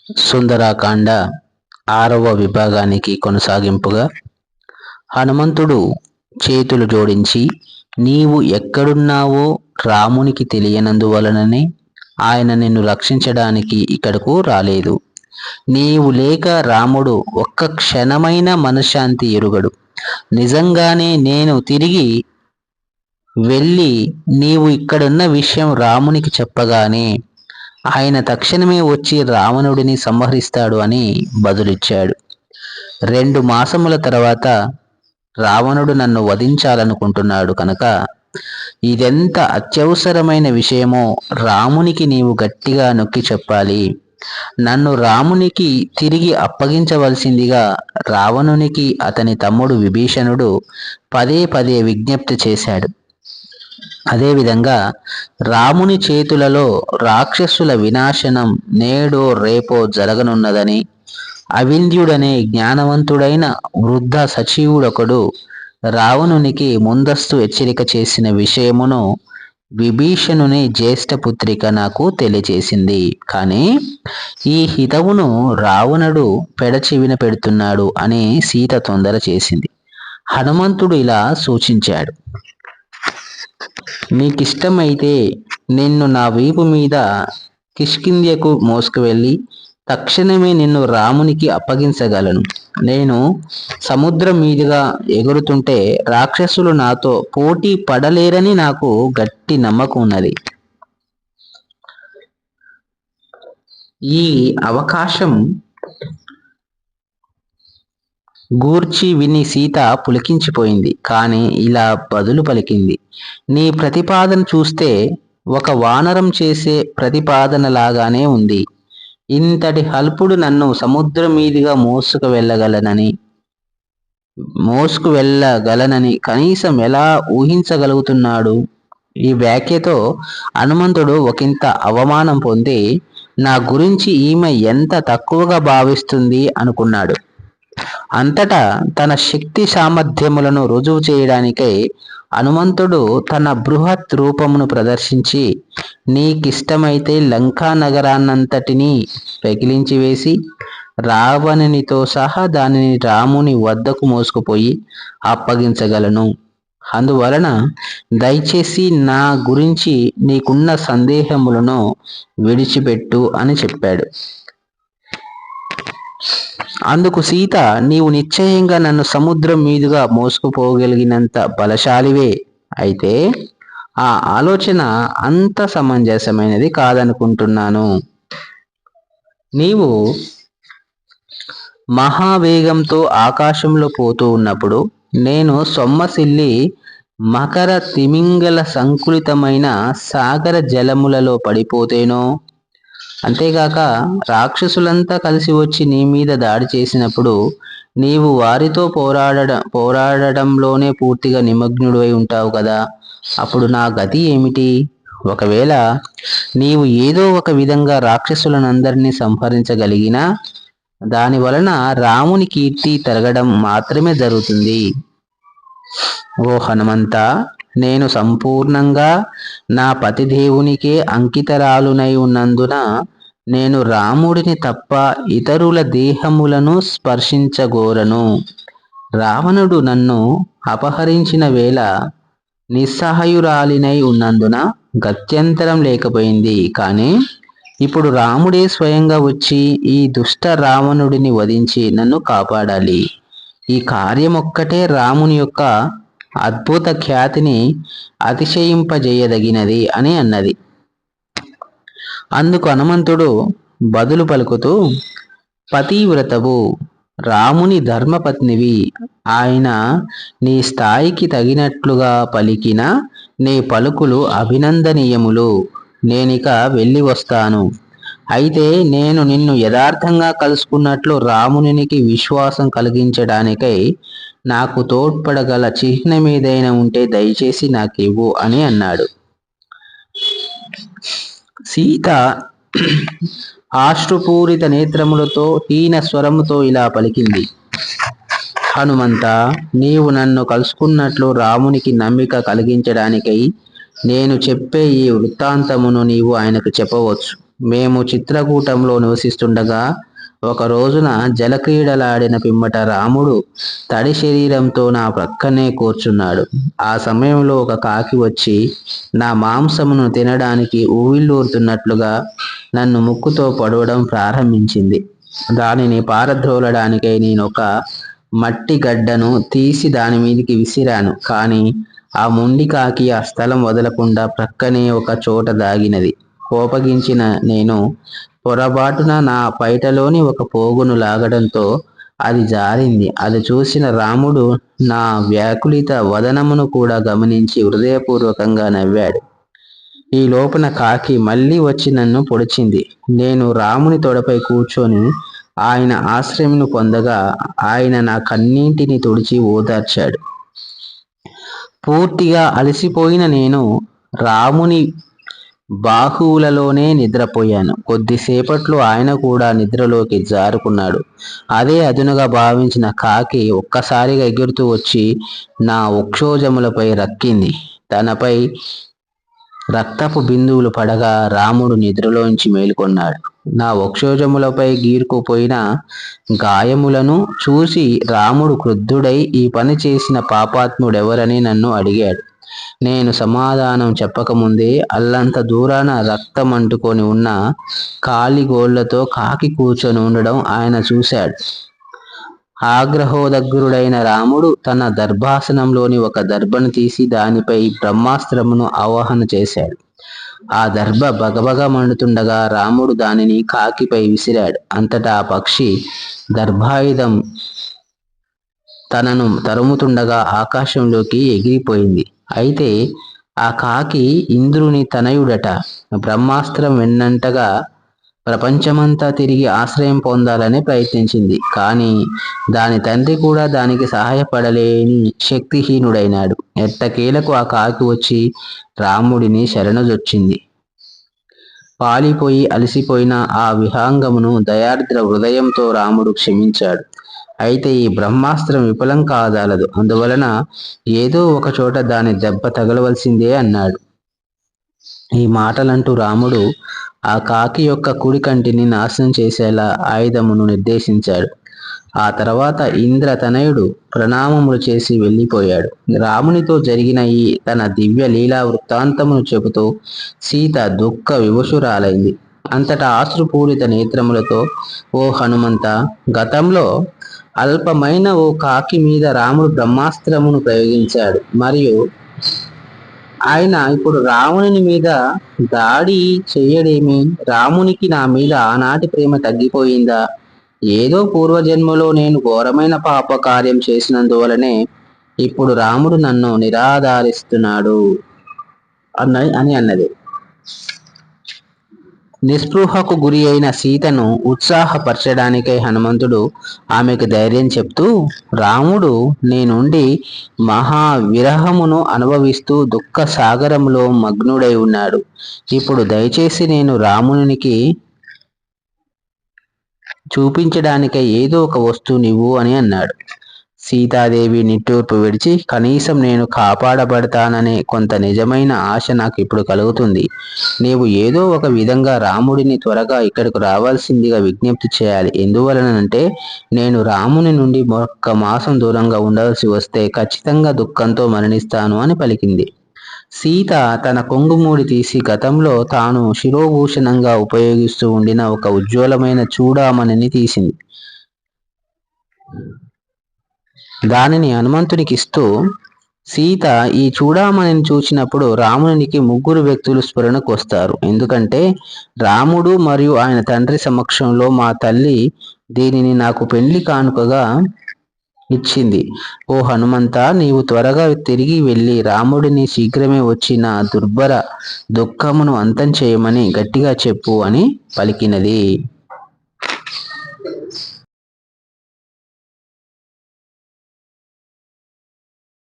సుందరాకాండ 6వ విభాగానికి కొనసాగింపుగా హనుమంతుడు చేతులు జోడించి, నీవు ఎక్కడున్నావో రామునికి తెలియనందువలననే ఆయన నిన్ను రక్షించడానికి ఇక్కడకు రాలేదు. నీవు లేక రాముడు ఒక్క క్షణమైన మనశ్శాంతి ఎరుగడు. నిజంగానే నేను తిరిగి వెళ్ళి నీవు ఇక్కడున్న విషయం రామునికి చెప్పగానే ఆయన తక్షణమే వచ్చి రావణుడిని సంహరిస్తాడు అని బదులిచ్చాడు. 2 మాసముల తర్వాత రావణుడు నన్ను వధించాలనుకుంటున్నాడు కనుక ఇదెంత అత్యవసరమైన విషయమో రామునికి నీవు గట్టిగా నొక్కి చెప్పాలి. నన్ను రామునికి తిరిగి అప్పగించవలసిందిగా రావణునికి అతని తమ్ముడు విభీషణుడు పదే పదే విజ్ఞప్తి చేశాడు. అదేవిధంగా రాముని చేతులలో రాక్షసుల వినాశనం నేడో రేపో జరగనున్నదని అవింధ్యుడనే జ్ఞానవంతుడైన వృద్ధ సచివుడొకడు రావణునికి ముందస్తు హెచ్చరిక చేసిన విషయమును విభీషణుని జ్యేష్ఠపుత్రిక నాకు తెలియచేసింది. కానీ ఈ హితవును రావణుడు పెడచెవిన పెడుతున్నాడు అని సీత తొందర చేసింది. హనుమంతుడు ఇలా సూచించాడు: నీకిష్టమైతే నిన్ను నా వీపు మీద కిష్కింధ్యకు మోసుకువెళ్ళి తక్షణమే నిన్ను రామునికి అప్పగించగలను. నేను సముద్రం మీదుగా ఎగురుతుంటే రాక్షసులు నాతో పోటీ పడలేరని నాకు గట్టి నమ్మకం ఉన్నది. ఈ అవకాశం గూర్చి విని సీత పులికించిపోయింది. కానీ ఇలా బదులు పలికింది: నీ ప్రతిపాదన చూస్తే ఒక వానరం చేసే ప్రతిపాదనలాగానే ఉంది. ఇంతటి అల్పుడు నన్ను సముద్రం మీదుగా మోసుకు వెళ్ళగలనని కనీసం ఎలా ఊహించగలుగుతున్నాడు? ఈ వ్యాఖ్యతో హనుమంతుడు ఒకంత అవమానం పొంది నా గురించి ఈమె ఎంత తక్కువగా భావిస్తుంది అనుకున్నాడు. అంతటా తన శక్తి సామర్థ్యములను రుజువు చేయడానికై హనుమంతుడు తన బృహత్ రూపమును ప్రదర్శించి, నీకిష్టమైతే లంకా నగరాన్నంతటినీ పెకిలించి వేసి రావణునితో సహా దానిని రాముని వద్దకు మోసుకుపోయి అప్పగించగలను. అందువలన దయచేసి నా గురించి నీకున్న సందేహములను విడిచిపెట్టు అని చెప్పాడు. అందుకు సీత, నీవు నిశ్చయంగా నన్ను సముద్రం మీదుగా మోసుకుపోగలిగినంత బలశాలివే అయితే ఆ ఆలోచన అంత సమంజసమైనది కాదనుకుంటున్నాను. నీవు మహావేగంతో ఆకాశంలో పోతూ ఉన్నప్పుడు నేను సొమ్మసిల్లి మకర తిమింగల సంకులితమైన సాగర జలములలో పడిపోతేనో, అంతేగాక రాక్షసులంతా కలిసి వచ్చి నీ మీద దాడి చేసినప్పుడు నీవు వారితో పోరాడడంలోనే పూర్తిగా నిమగ్నుడై ఉంటావు కదా, అప్పుడు నా గతి ఏమిటి? ఒకవేళ నీవు ఏదో ఒక విధంగా రాక్షసులనందరినీ సంహరించగలిగినా దాని వలన రాముని కీర్తి తరగడం మాత్రమే జరుగుతుంది. ఓ హనుమంత, నేను సంపూర్ణంగా నా పతిదేవునికే అంకితరాలునై ఉన్నందున నేను రాముడిని తప్ప ఇతరుల దేహములను స్పర్శించగోరను. రావణుడు నన్ను అపహరించిన వేళ నిస్సహాయురాలినై ఉన్నందున గత్యంతరం లేకపోయింది. కానీ ఇప్పుడు రాముడే స్వయంగా వచ్చి ఈ దుష్ట రావణుడిని వధించి నన్ను కాపాడాలి. ఈ కార్యమొక్కటే రాముని యొక్క అద్భుత ఖ్యాతిని అతిశయింపజేయదగినది అని అన్నది. అందుకు హనుమంతుడు బదులు పలుకుతూ, పతివ్రతవు, రాముని ధర్మపత్నివి. ఆయన నీ స్థాయికి తగినట్లుగా పలికిన నీ పలుకులు అభినందనీయములు. నేనిక వెళ్ళి వస్తాను. అయితే నేను నిన్ను యథార్థంగా కలుసుకున్నట్లు రామునికి విశ్వాసం కలిగించడానికై నాకు తోడ్పడగల చిహ్నమేదైనా ఉంటే దయచేసి నాకివ్వు అని అన్నాడు. సీత ఆశ్రుపూరిత నేత్రములతో హీన స్వరముతో ఇలా పలికింది: హనుమంత, నీవు నన్ను కలుసుకున్నట్లు రామునికి నమ్మిక కలిగించడానికై నేను చెప్పే ఈ వృత్తాంతమును నీవు ఆయనకు చెప్పవచ్చు. మేము చిత్రకూటంలో నివసిస్తుండగా ఒక రోజున జలక్రీడలాడిన పిమ్మట రాముడు తడి శరీరంతో నా ప్రక్కనే కూర్చున్నాడు. ఆ సమయంలో ఒక కాకి వచ్చి నా మాంసమును తినడానికి ఊవిళ్ళూరుతున్నట్లుగా నన్ను ముక్కుతో పొడవడం ప్రారంభించింది. దానిని పారద్రోలడానికై నేను ఒక మట్టి గడ్డను తీసి దాని మీదికి విసిరాను. కానీ ఆ మొండి కాకి ఆ స్థలం వదలకుండా ప్రక్కనే ఒక చోట దాగినది. కోపగించిన నేను పొరబాటున నా పైటలోని ఒక పోగును లాగడంతో అది జారింది. అది చూసిన రాముడు నా వ్యాకులిత వదనమును కూడా గమనించి హృదయపూర్వకంగా నవ్వాడు. ఈ లోపల కాకి మళ్ళీ వచ్చి నన్ను పొడిచింది. నేను రాముని తొడపై కూర్చొని ఆయన ఆశ్రయమును పొందగా ఆయన నా కన్నీటిని తుడిచి ఓదార్చాడు. పూర్తిగా అలసిపోయిన నేను రాముని బాహువులలోనే నిద్రపోయాను. కొద్దిసేపట్లో ఆయన కూడా నిద్రలోకి జారుకున్నాడు. అదే అదునుగా భావించిన కాకి ఒక్కసారిగా ఎగురుతూ వచ్చి నా వక్షోజములపై రక్కింది. తనపై రక్తపు బిందువులు పడగా రాముడు నిద్రలోంచి మేలుకొన్నాడు. నా వక్షోజములపై గీరుకుపోయిన గాయములను చూసి రాముడు క్రుద్ధుడై ఈ పని చేసిన పాపాత్ముడెవరని నన్ను అడిగాడు. నేను సమాధానం చెప్పకముందే అల్లంత దూరాన రక్తం అంటుకొని ఉన్న కాలిగోళ్లతో కాకి కూర్చొని ఉండడం ఆయన చూశాడు. ఆగ్రహోదగ్రుడైన రాముడు తన దర్భాసనంలోని ఒక దర్భను తీసి దానిపై బ్రహ్మాస్త్రమును ఆవాహన చేశాడు. ఆ దర్భ బగబగ మండుతుండగా రాముడు దానిని కాకిపై విసిరాడు. అంతటా ఆ పక్షి దర్భాయుధం తనను తరుముతుండగా ఆకాశంలోకి ఎగిరిపోయింది. అయితే ఆ కాకి ఇంద్రుని తనయుడట. బ్రహ్మాస్త్రం వెన్నంటగా ప్రపంచమంతా తిరిగి ఆశ్రయం పొందాలని ప్రయత్నించింది. కానీ దాని తండ్రి కూడా దానికి సహాయపడలేని శక్తిహీనుడైనాడు. ఎట్టకేలకు ఆ కాకి వచ్చి రాముడిని శరణుజొచ్చింది. పాలిపోయి అలసిపోయిన ఆ విహంగమును దయార్ద్ర హృదయంతో రాముడు క్షమించాడు. అయితే ఈ బ్రహ్మాస్త్రం విఫలం కాదాలదు. అందువలన ఏదో ఒక చోట దాని దెబ్బ తగలవలసిందే అన్నాడు. ఈ మాటలంటూ రాముడు ఆ కాకి యొక్క కుడి కంటిని నాశనం చేసేలా ఆయుధమును నిర్దేశించాడు. ఆ తర్వాత ఇంద్ర తనయుడు ప్రణామములు చేసి వెళ్ళిపోయాడు. రామునితో జరిగిన ఈ తన దివ్య లీలా వృత్తాంతమును చెబుతూ సీత దుఃఖ వివశురాలైంది. అంతటా ఆశ్రుపూరిత నేత్రములతో, ఓ హనుమంత, గతంలో అల్పమైన ఓ కాకి మీద రాముడు బ్రహ్మాస్త్రమును ప్రయోగించాడు. మరియు ఆయన ఇప్పుడు రావణుని మీద దాడి చెయ్యడేమి? రామునికి నా మీద ఆనాటి ప్రేమ తగ్గిపోయిందా? ఏదో పూర్వజన్మలో నేను ఘోరమైన పాప కార్యం చేసినందువలనే ఇప్పుడు రాముడు నన్ను నిరాధారిస్తున్నాడు అని అన్నది. నిస్పృహకు గురి అయిన సీతను ఉత్సాహపరచడానికై హనుమంతుడు ఆమెకు ధైర్యం చెప్తూ, రాముడు నీ నుండి మహావిరహమును అనుభవిస్తూ దుఃఖ సాగరంలో మగ్నుడై ఉన్నాడు. ఇప్పుడు దయచేసి నేను రామునికి చూపించడానికై ఏదో ఒక వస్తువునివ్వు అని అన్నాడు. సీతాదేవి నిట్టూర్పు విడిచి, కనీసం నేను కాపాడబడతాననే కొంత నిజమైన ఆశ నాకు ఇప్పుడు కలుగుతుంది. నీవు ఏదో ఒక విధంగా రాముడిని త్వరగా ఇక్కడకు రావాల్సిందిగా విజ్ఞప్తి చేయాలి. ఎందువలనంటే నేను రాముని నుండి 1 మాసం దూరంగా ఉండవలసి వస్తే ఖచ్చితంగా దుఃఖంతో మరణిస్తాను అని పలికింది. సీత తన కొంగుమూడి తీసి గతంలో తాను శిరోభూషణంగా ఉపయోగిస్తూ ఉండిన ఒక ఉజ్వలమైన చూడామణిని తీసింది. దానిని హనుమంతునికి ఇస్తూ, సీత, ఈ చూడామణిని చూసినప్పుడు రామునికి 3 వ్యక్తులు స్ఫురణకు వస్తారు. ఎందుకంటే రాముడు మరియు ఆయన తండ్రి సమక్షంలో మా తల్లి దీనిని నాకు పెండ్లి కానుకగా ఇచ్చింది. ఓ హనుమంత, నీవు త్వరగా తిరిగి వెళ్ళి రాముడిని శీఘ్రమే వచ్చి నా దుర్భర దుఃఖమును అంతం చేయమని గట్టిగా చెప్పు అని పలికినది.